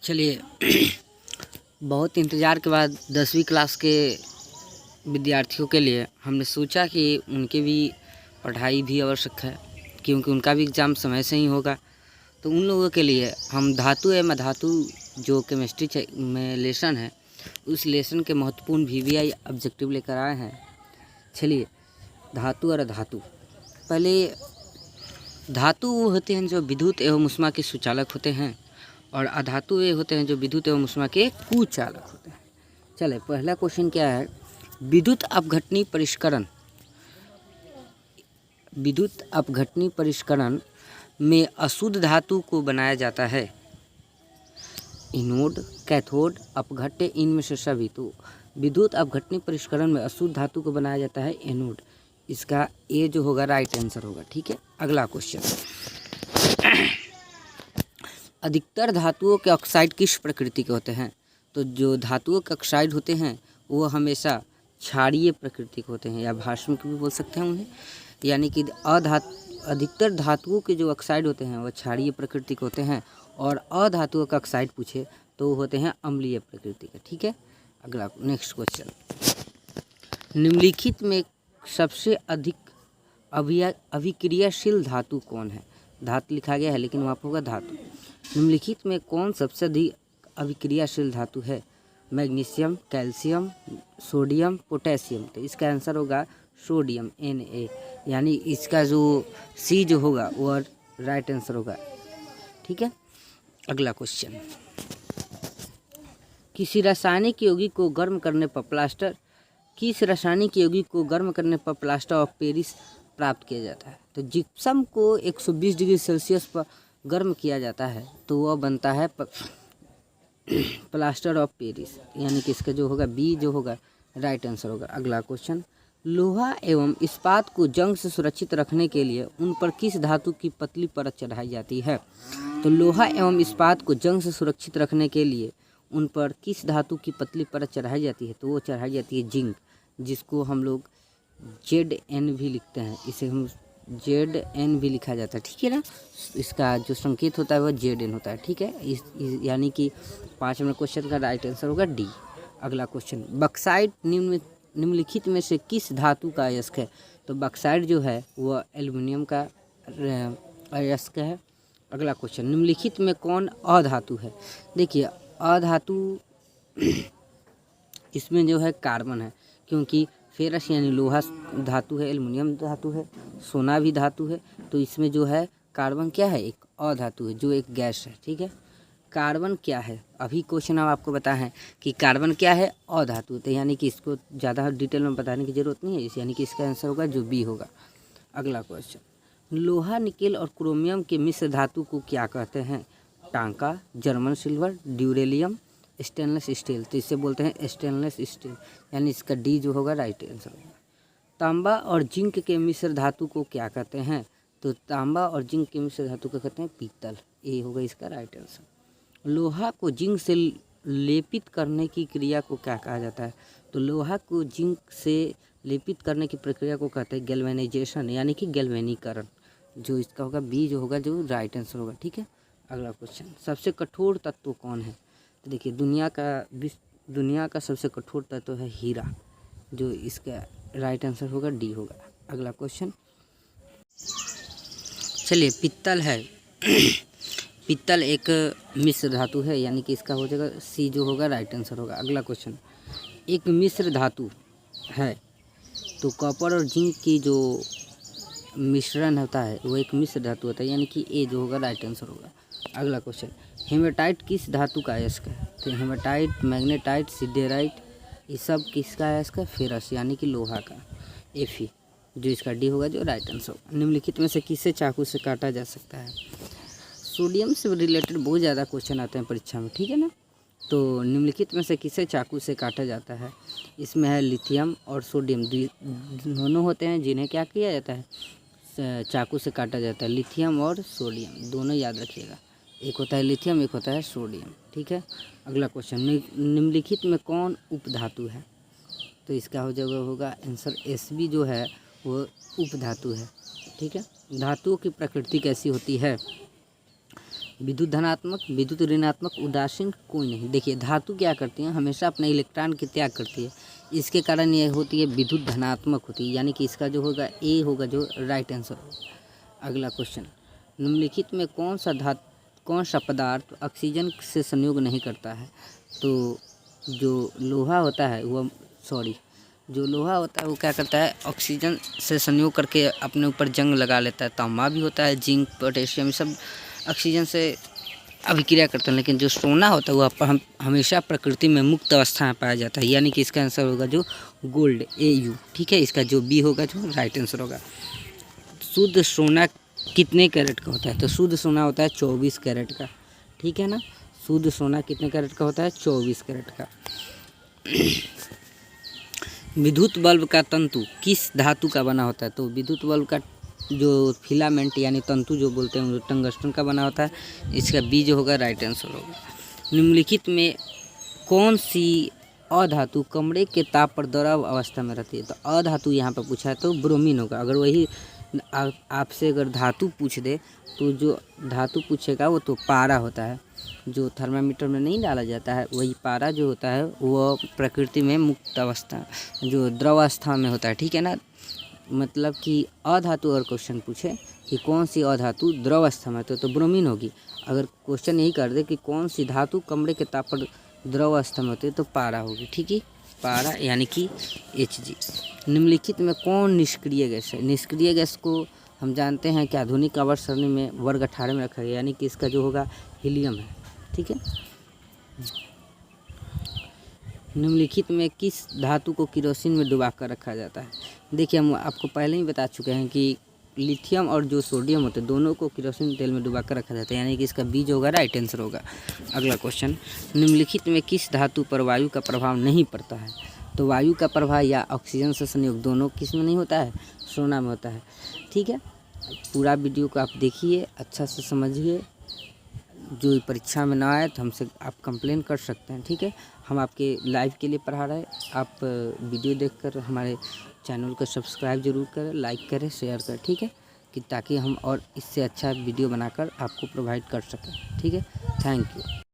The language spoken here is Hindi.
चलिए बहुत इंतज़ार के बाद 10वीं क्लास के विद्यार्थियों के लिए हमने सोचा कि उनकी भी पढ़ाई भी आवश्यक है, क्योंकि उनका भी एग्ज़ाम समय से ही होगा। तो उन लोगों के लिए हम धातु एवं अधातु जो केमिस्ट्री में लेसन है, उस लेसन के महत्वपूर्ण VVI ऑब्जेक्टिव लेकर आए हैं। चलिए, धातु और अधातु। पहले धातु वो होते हैं जो विद्युत एवं ऊष्मा के सुचालक होते हैं, और अधातु वे होते हैं जो विद्युत एवं ऊष्मा के कुचालक होते हैं। चले, पहला क्वेश्चन क्या है? विद्युत अपघटनी परिष्करण। विद्युत अपघटनी परिष्करण में अशुद्ध धातु को बनाया जाता है। एनोड, कैथोड, अपघट्य, इनमें से सभी। तो विद्युत अपघटनी परिष्करण में अशुद्ध धातु को बनाया जाता है एनोड। इसका ए जो होगा राइट आंसर होगा। ठीक है, अगला क्वेश्चन। अधिकतर धातुओं के ऑक्साइड किस प्रकृति के होते हैं? तो जो धातुओं के ऑक्साइड होते हैं वो हमेशा क्षारीय प्रकृति के होते हैं, या भास्म भी बोल सकते हैं उन्हें। यानी कि अधिकतर धातुओं के जो ऑक्साइड होते हैं वो क्षारीय प्रकृति के होते हैं, और अधातुओं का ऑक्साइड पूछे तो वो होते हैं अम्लीय प्रकृति के। ठीक है, अगला नेक्स्ट क्वेश्चन। निम्नलिखित में सबसे अधिक अभिक्रियाशील धातु कौन है? धातु लिखा गया है लेकिन वहाँ पर होगा धातु। निम्नलिखित में कौन सबसे अधिक अभिक्रियाशील धातु है? Magnesium, calcium, sodium, potassium. तो इसका आंसर होगा सोडियम, Na। यानी इसका जो सी जो होगा वो राइट आंसर होगा। ठीक है, अगला क्वेश्चन। किसी रासायनिक यौगिक को गर्म करने पर प्लास्टर ऑफ पेरिस प्राप्त किया जाता है? तो जिप्सम को 120 डिग्री सेल्सियस पर गर्म किया जाता है तो वह बनता है प्लास्टर ऑफ पेरिस। यानी कि इसका जो होगा बी जो होगा राइट आंसर होगा। अगला क्वेश्चन। लोहा एवं इस्पात को जंग से सुरक्षित रखने के लिए उन पर किस धातु की पतली परत चढ़ाई जाती है? तो लोहा एवं इस्पात को जंग से सुरक्षित रखने के लिए उन पर किस धातु की पतली परत चढ़ाई जाती है? तो वो चढ़ाई जाती है जिंक, जिसको हम लोग Zn भी लिखते हैं। इसे हम Zn भी लिखा जाता है। ठीक है ना, इसका जो संकेत होता है वह Zn होता है। ठीक है, यानी कि 5 नंबर क्वेश्चन का राइट आंसर होगा डी। अगला क्वेश्चन। बक्साइट निम्नलिखित में से किस धातु का अयस्क है? तो बक्साइट जो है वह एल्युमिनियम का अयस्क है। अगला क्वेश्चन। निम्नलिखित में कौन अधातु है? देखिए, अधातु इसमें जो है कार्बन है, क्योंकि फेरस यानी लोहा धातु है, एल्युमिनियम धातु है, सोना भी धातु है। तो इसमें जो है कार्बन क्या है? एक अधातु है, जो एक गैस है। ठीक है, कार्बन क्या है? अभी क्वेश्चन अब आपको बताया है कि कार्बन क्या है? अधातु। तो यानी कि इसको ज़्यादा डिटेल में बताने की ज़रूरत नहीं है, यानी कि इसका आंसर होगा जो बी होगा। अगला क्वेश्चन। लोहा, निकेल और क्रोमियम के मिश्र धातु को क्या कहते हैं? टांका, जर्मन सिल्वर, ड्यूरेलियम, स्टेनलेस स्टील। तो इससे बोलते हैं स्टेनलेस स्टील, यानी इसका डी जो होगा राइट आंसर होगा। तांबा और जिंक के मिश्र धातु को क्या कहते हैं? तो तांबा और जिंक के मिश्र धातु को कहते हैं पीतल। ये होगा इसका राइट आंसर। लोहा को जिंक से लेपित करने की क्रिया को क्या कहा जाता है? तो लोहा को जिंक से लेपित करने की प्रक्रिया को कहते हैं गैल्वेनाइजेशन, यानी कि गैल्वेनीकरण। जो इसका होगा बी जो होगा जो राइट आंसर होगा। ठीक है, अगला क्वेश्चन। सबसे कठोर तत्व कौन है? तो देखिए, दुनिया का सबसे कठोर तत्व है हीरा, जो इसका राइट आंसर होगा डी होगा। अगला क्वेश्चन। चलिए, पित्तल है पित्तल एक मिश्र धातु है, यानी कि इसका हो जाएगा सी जो होगा राइट आंसर होगा। अगला क्वेश्चन। एक मिश्र धातु है, तो कॉपर और जिंक की जो मिश्रण होता है वो एक मिश्र धातु होता है, यानी कि ए जो होगा राइट आंसर होगा। अगला क्वेश्चन। हेमेटाइट किस धातु का अयस्क है? तो हेमेटाइट, मैग्नेटाइट, सिडेराइट, ये सब किसका अयस्क है? फेरस, यानी कि लोहा का, Fe, जो इसका डी होगा जो राइट आंसर होगा। निम्नलिखित में से किसे चाकू से काटा जा सकता है? सोडियम से रिलेटेड बहुत ज़्यादा क्वेश्चन आते हैं परीक्षा में। ठीक है ना, तो निम्नलिखित में से किसे चाकू से काटा जाता है? इसमें है लिथियम और सोडियम, दोनों होते हैं जिन्हें क्या किया जाता है? चाकू से काटा जाता है। लिथियम और सोडियम दोनों याद रखिएगा, एक होता है लिथियम, एक होता है सोडियम। ठीक है, अगला क्वेश्चन। निम्नलिखित में कौन उपधातु है? तो इसका हो जाएगा होगा आंसर Sb जो है वो उपधातु है। ठीक है, धातुओं की प्रकृति कैसी होती है? विद्युत धनात्मक, विद्युत ऋणात्मक, उदासीन, कोई नहीं। देखिए धातु क्या करती हैं, हमेशा अपने इलेक्ट्रॉन के त्याग करती है, इसके कारण ये होती है विद्युत धनात्मक होती है, यानी कि इसका जो होगा ए होगा जो राइट आंसर होगा। अगला क्वेश्चन, निम्नलिखित में कौन सा पदार्थ ऑक्सीजन से संयोग नहीं करता है? तो जो लोहा होता है जो लोहा होता है वो क्या करता है, ऑक्सीजन से संयोग करके अपने ऊपर जंग लगा लेता है। तांबा भी होता है, जिंक, पोटेशियम, सब ऑक्सीजन से अभिक्रिया करते हैं। लेकिन जो सोना होता है वो हम हमेशा प्रकृति में मुक्त अवस्था में पाया जाता है, यानी कि इसका आंसर होगा जो गोल्ड, AU। ठीक है, इसका जो बी होगा जो राइट आंसर होगा। शुद्ध सोना कितने कैरेट का होता है? तो शुद्ध सोना होता है 24 कैरेट का। ठीक है ना, शुद्ध सोना कितने कैरेट का होता है? 24 कैरेट का। विद्युत बल्ब का तंतु किस धातु का बना होता है? तो विद्युत बल्ब का जो फिलामेंट यानी तंतु जो बोलते हैं वो टंगस्टन का बना होता है, इसका बी जो होगा राइट आंसर होगा। निम्नलिखित में कौन सी अधातु कमरे के ताप पर द्रव अवस्था में रहती है? तो अधातु यहाँ पर पूछा है तो ब्रोमीन होगा। अगर वही आपसे अगर धातु पूछ दे तो जो धातु पूछेगा वो तो पारा होता है, जो थर्मामीटर में नहीं डाला जाता है, वही पारा जो होता है वो प्रकृति में मुक्त अवस्था जो द्रव अवस्था में होता है। ठीक है ना, मतलब कि अधातु अगर क्वेश्चन पूछे कि कौन सी अधातु द्रव अवस्था में तो ब्रोमीन होगी। अगर क्वेश्चन यही कर दे कि कौन सी धातु कमरे के ताप पर द्रव अवस्था में होती है तो पारा होगी। ठीक है, पारा यानी कि Hg। निम्नलिखित में कौन निष्क्रिय गैस है? निष्क्रिय गैस को हम जानते हैं कि आधुनिक आवर्त सारणी में वर्ग 18 में रखा गया, यानी कि इसका जो होगा हीलियम है। ठीक है, निम्नलिखित में किस धातु को केरोसिन में डुबा कर रखा जाता है? देखिए हम आपको पहले ही बता चुके हैं कि लिथियम और जो सोडियम होते हैं दोनों को केरोसिन तेल में डुबा कर रखा जाता है, यानी कि इसका बीज होगा राइट आंसर होगा। अगला क्वेश्चन, निम्नलिखित में किस धातु पर वायु का प्रभाव नहीं पड़ता है? तो वायु का प्रभाव या ऑक्सीजन से संयोग दोनों किस में नहीं होता है? सोना में होता है। ठीक है, पूरा वीडियो को आप देखिए, अच्छा से समझिए, जो परीक्षा में ना आए तो हमसे आप कंप्लेन कर सकते हैं। ठीक है, हम आपके लाइव के लिए पढ़ा रहे हैं, आप वीडियो देखकर हमारे चैनल को सब्सक्राइब जरूर करें, लाइक करें, शेयर करें। ठीक है, कि ताकि हम और इससे अच्छा वीडियो बनाकर आपको प्रोवाइड कर सकें। ठीक है, थैंक यू।